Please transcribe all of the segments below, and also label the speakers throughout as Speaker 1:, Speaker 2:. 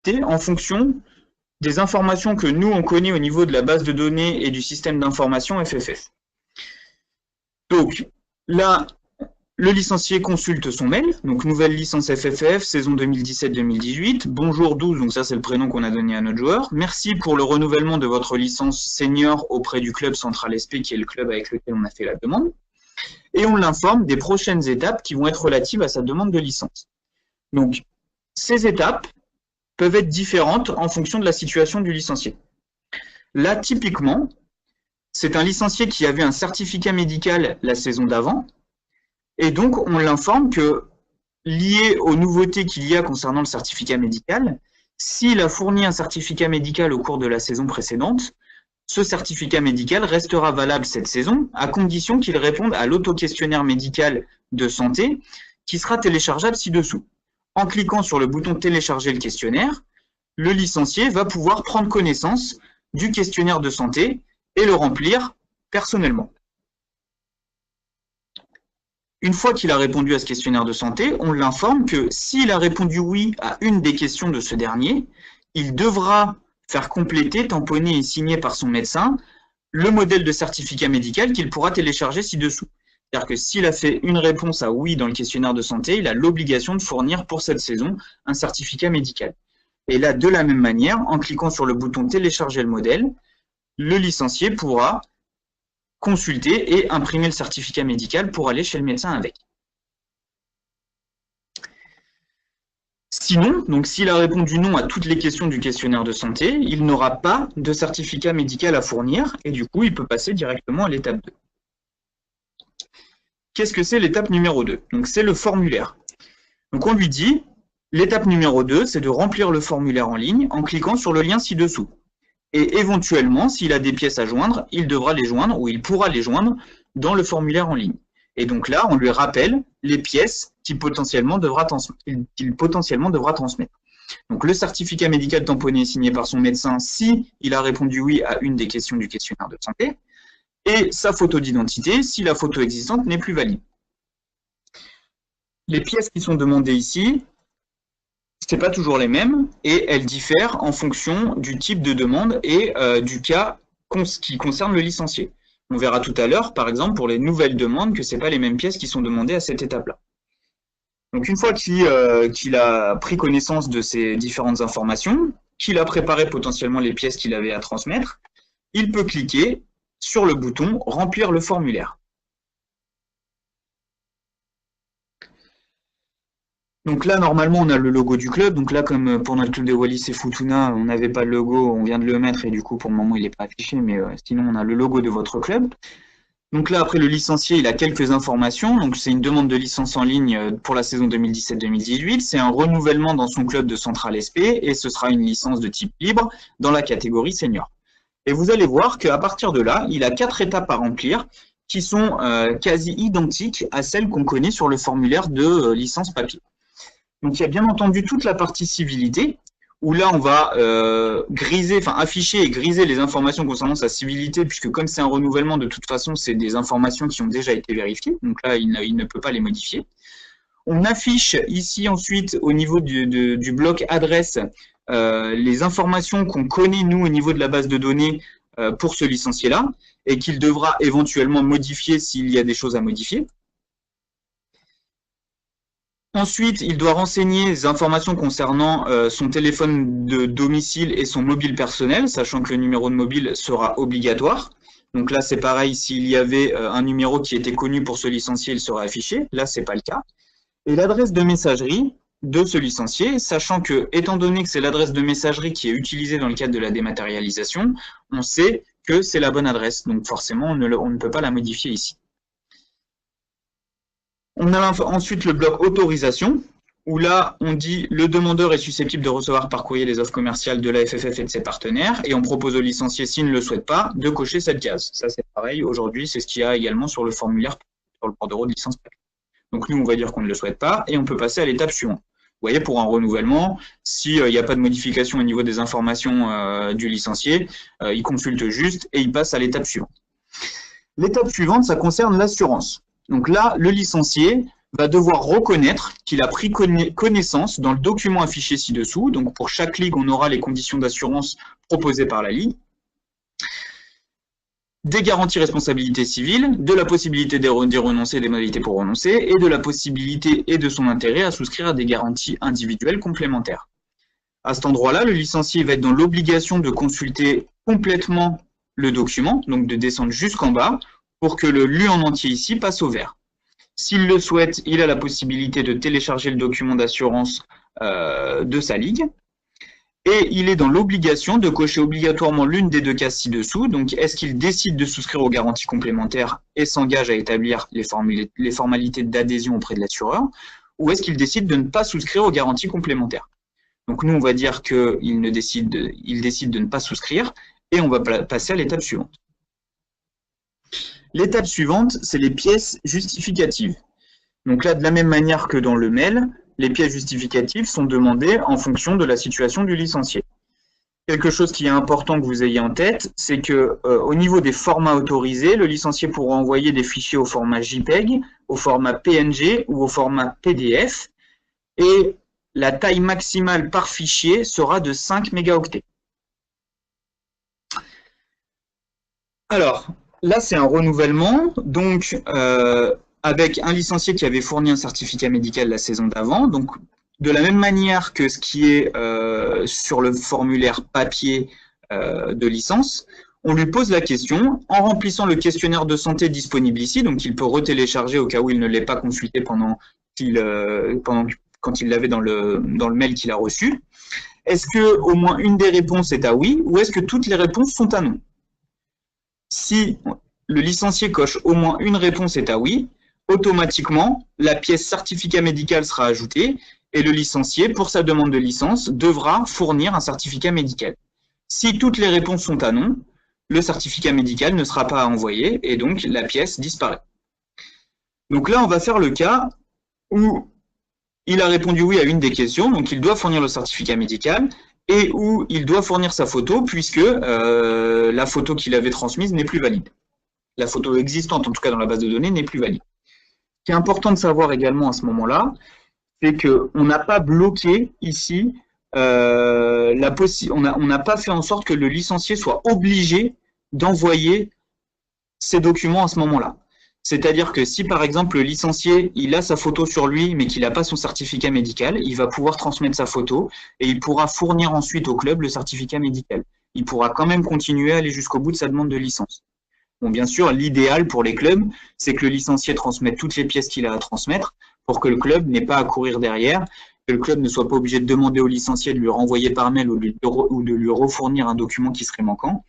Speaker 1: consulter en fonction des informations que nous, on connaît au niveau de la base de données et du système d'information FFF. Donc, là, le licencié consulte son mail, donc nouvelle licence FFF, saison 2017-2018, bonjour 12, donc ça c'est le prénom qu'on a donné à notre joueur. Merci pour le renouvellement de votre licence senior auprès du club Central SP, qui est le club avec lequel on a fait la demande. Et on l'informe des prochaines étapes qui vont être relatives à sa demande de licence. Donc, ces étapes peuvent être différentes en fonction de la situation du licencié. Là, typiquement, c'est un licencié qui avait un certificat médical la saison d'avant, et donc on l'informe que, lié aux nouveautés qu'il y a concernant le certificat médical, s'il a fourni un certificat médical au cours de la saison précédente, ce certificat médical restera valable cette saison, à condition qu'il réponde à l'auto-questionnaire médical de santé, qui sera téléchargeable ci-dessous. En cliquant sur le bouton « Télécharger le questionnaire », le licencié va pouvoir prendre connaissance du questionnaire de santé et le remplir personnellement. Une fois qu'il a répondu à ce questionnaire de santé, on l'informe que s'il a répondu oui à une des questions de ce dernier, il devra faire compléter, tamponner et signer par son médecin le modèle de certificat médical qu'il pourra télécharger ci-dessous. C'est-à-dire que s'il a fait une réponse à oui dans le questionnaire de santé, il a l'obligation de fournir pour cette saison un certificat médical. Et là, de la même manière, en cliquant sur le bouton « Télécharger le modèle », le licencié pourra consulter et imprimer le certificat médical pour aller chez le médecin avec. Sinon, donc s'il a répondu non à toutes les questions du questionnaire de santé, il n'aura pas de certificat médical à fournir et du coup, il peut passer directement à l'étape 2. Qu'est-ce que c'est l'étape numéro 2? Donc c'est le formulaire. Donc on lui dit, l'étape numéro 2, c'est de remplir le formulaire en ligne en cliquant sur le lien ci-dessous. Et éventuellement, s'il a des pièces à joindre, il devra les joindre ou il pourra les joindre dans le formulaire en ligne. Et donc là, on lui rappelle les pièces qu'il potentiellement devra transmettre. Donc le certificat médical tamponné et signé par son médecin si il a répondu oui à une des questions du questionnaire de santé, et sa photo d'identité si la photo existante n'est plus valide. Les pièces qui sont demandées ici, ce n'est pas toujours les mêmes et elles diffèrent en fonction du type de demande et du cas qui concerne le licencié. On verra tout à l'heure, par exemple, pour les nouvelles demandes, que ce n'est pas les mêmes pièces qui sont demandées à cette étape-là. Donc une fois qu'il a pris connaissance de ces différentes informations, qu'il a préparé potentiellement les pièces qu'il avait à transmettre, il peut cliquer sur le bouton « Remplir le formulaire ». Donc là, normalement, on a le logo du club. Donc là, comme pour notre club de Wallis et Futuna, on n'avait pas le logo, on vient de le mettre et du coup, pour le moment, il n'est pas affiché, mais sinon, on a le logo de votre club. Donc là, après, le licencié, il a quelques informations. Donc c'est une demande de licence en ligne pour la saison 2017-2018. C'est un renouvellement dans son club de Central SP et ce sera une licence de type libre dans la catégorie senior. Et vous allez voir qu'à partir de là, il a 4 étapes à remplir qui sont quasi identiques à celles qu'on connaît sur le formulaire de licence papier. Donc il y a bien entendu toute la partie civilité, où là on va afficher et griser les informations concernant sa civilité, puisque comme c'est un renouvellement, de toute façon, c'est des informations qui ont déjà été vérifiées, donc là il ne peut pas les modifier. On affiche ici ensuite, au niveau du bloc adresse, les informations qu'on connaît nous au niveau de la base de données pour ce licencié-là, et qu'il devra éventuellement modifier s'il y a des choses à modifier. Ensuite, il doit renseigner les informations concernant son téléphone de domicile et son mobile personnel, sachant que le numéro de mobile sera obligatoire. Donc là, c'est pareil, s'il y avait un numéro qui était connu pour ce licencié, il sera affiché. Là, ce n'est pas le cas. Et l'adresse de messagerie de ce licencié, sachant que, étant donné que c'est l'adresse de messagerie qui est utilisée dans le cadre de la dématérialisation, on sait que c'est la bonne adresse. Donc forcément, on ne peut pas la modifier ici. On a ensuite le bloc autorisation, où là, on dit le demandeur est susceptible de recevoir par courrier les offres commerciales de la FFF et de ses partenaires, et on propose au licencié, s'il ne le souhaite pas, de cocher cette case. Ça, c'est pareil, aujourd'hui, c'est ce qu'il y a également sur le formulaire, sur le bordereau de licence. Donc nous, on va dire qu'on ne le souhaite pas, et on peut passer à l'étape suivante. Vous voyez, pour un renouvellement, s'il n'y a pas de modification au niveau des informations du licencié, il consulte juste et il passe à l'étape suivante. L'étape suivante, ça concerne l'assurance. Donc là, le licencié va devoir reconnaître qu'il a pris connaissance dans le document affiché ci-dessous. Donc pour chaque ligue, on aura les conditions d'assurance proposées par la ligue, des garanties responsabilité civile, de la possibilité d'y renoncer, des modalités pour renoncer, et de la possibilité et de son intérêt à souscrire à des garanties individuelles complémentaires. À cet endroit-là, le licencié va être dans l'obligation de consulter complètement le document, donc de descendre jusqu'en bas, pour que le lu en entier ici passe au vert. S'il le souhaite, il a la possibilité de télécharger le document d'assurance de sa ligue. Et il est dans l'obligation de cocher obligatoirement l'une des deux cases ci-dessous. Donc, est-ce qu'il décide de souscrire aux garanties complémentaires et s'engage à établir les formalités d'adhésion auprès de l'assureur, ou est-ce qu'il décide de ne pas souscrire aux garanties complémentaires? Donc, nous, on va dire qu'il décide de ne pas souscrire, et on va passer à l'étape suivante. L'étape suivante, c'est les pièces justificatives. Donc là, de la même manière que dans le mail, les pièces justificatives sont demandées en fonction de la situation du licencié. Quelque chose qui est important que vous ayez en tête, c'est que au niveau des formats autorisés, le licencié pourra envoyer des fichiers au format JPEG, au format PNG ou au format PDF, et la taille maximale par fichier sera de 5 mégaoctets. Alors, là, c'est un renouvellement, donc avec un licencié qui avait fourni un certificat médical la saison d'avant. Donc, de la même manière que ce qui est sur le formulaire papier de licence, on lui pose la question en remplissant le questionnaire de santé disponible ici, donc il peut retélécharger au cas où il ne l'ait pas consulté quand il l'avait dans le mail qu'il a reçu. Est-ce que au moins une des réponses est à oui, ou est-ce que toutes les réponses sont à non? Si le licencié coche au moins une réponse est à oui, automatiquement, la pièce certificat médical sera ajoutée et le licencié, pour sa demande de licence, devra fournir un certificat médical. Si toutes les réponses sont à non, le certificat médical ne sera pas envoyé et donc la pièce disparaît. Donc là, on va faire le cas où il a répondu oui à une des questions, donc il doit fournir le certificat médical, et où il doit fournir sa photo puisque la photo qu'il avait transmise n'est plus valide. La photo existante, en tout cas dans la base de données, n'est plus valide. Ce qui est important de savoir également à ce moment-là, c'est qu'on n'a pas bloqué ici, on n'a pas fait en sorte que le licencié soit obligé d'envoyer ces documents à ce moment-là. C'est-à-dire que si par exemple le licencié, il a sa photo sur lui, mais qu'il n'a pas son certificat médical, il va pouvoir transmettre sa photo et il pourra fournir ensuite au club le certificat médical. Il pourra quand même continuer à aller jusqu'au bout de sa demande de licence. Bon, bien sûr, l'idéal pour les clubs, c'est que le licencié transmette toutes les pièces qu'il a à transmettre pour que le club n'ait pas à courir derrière, que le club ne soit pas obligé de demander au licencié de lui renvoyer par mail ou de lui refournir un document qui serait manquant.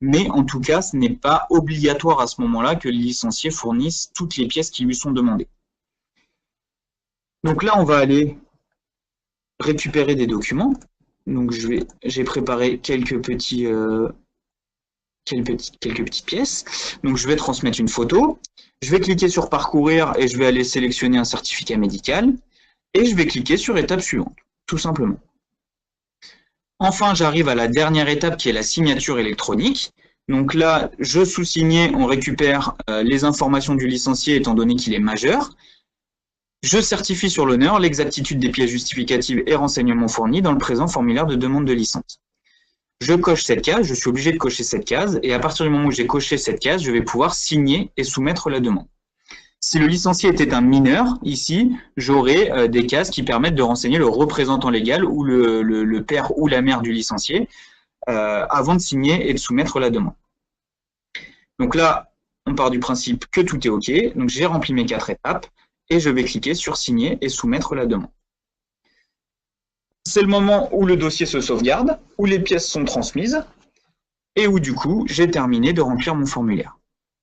Speaker 1: Mais en tout cas, ce n'est pas obligatoire à ce moment-là que le licencié fournisse toutes les pièces qui lui sont demandées. Donc là, on va aller récupérer des documents. Donc j'ai préparé quelques petites pièces. Donc je vais transmettre une photo. Je vais cliquer sur parcourir et je vais aller sélectionner un certificat médical. Et je vais cliquer sur étape suivante, tout simplement. Enfin, j'arrive à la dernière étape qui est la signature électronique. Donc là, je sous-signais, on récupère les informations du licencié étant donné qu'il est majeur. Je certifie sur l'honneur l'exactitude des pièces justificatives et renseignements fournis dans le présent formulaire de demande de licence. Je coche cette case, je suis obligé de cocher cette case, et à partir du moment où j'ai coché cette case, je vais pouvoir signer et soumettre la demande. Si le licencié était un mineur, ici, j'aurai des cases qui permettent de renseigner le représentant légal ou le père ou la mère du licencié avant de signer et de soumettre la demande. Donc là, on part du principe que tout est OK. Donc j'ai rempli mes 4 étapes et je vais cliquer sur signer et soumettre la demande. C'est le moment où le dossier se sauvegarde, où les pièces sont transmises et où du coup, j'ai terminé de remplir mon formulaire.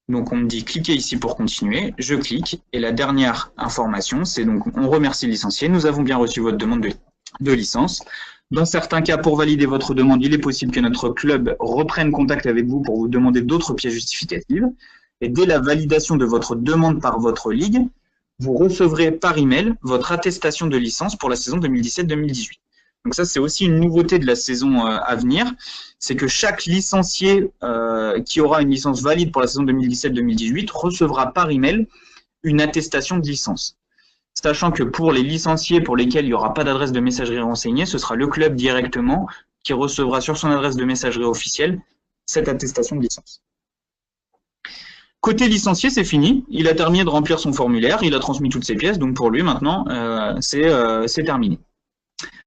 Speaker 1: Donc on me dit cliquez ici pour continuer, je clique et la dernière information, c'est donc on remercie le licencié, nous avons bien reçu votre demande de licence. Dans certains cas, pour valider votre demande, il est possible que notre club reprenne contact avec vous pour vous demander d'autres pièces justificatives. Et dès la validation de votre demande par votre ligue, vous recevrez par email votre attestation de licence pour la saison 2017-2018. Donc ça, c'est aussi une nouveauté de la saison à venir, c'est que chaque licencié qui aura une licence valide pour la saison 2017-2018 recevra par email une attestation de licence. sachant que pour les licenciés pour lesquels il n'y aura pas d'adresse de messagerie renseignée, ce sera le club directement qui recevra sur son adresse de messagerie officielle cette attestation de licence. Côté licencié, c'est fini. Il a terminé de remplir son formulaire, il a transmis toutes ses pièces, donc pour lui maintenant, c'est terminé.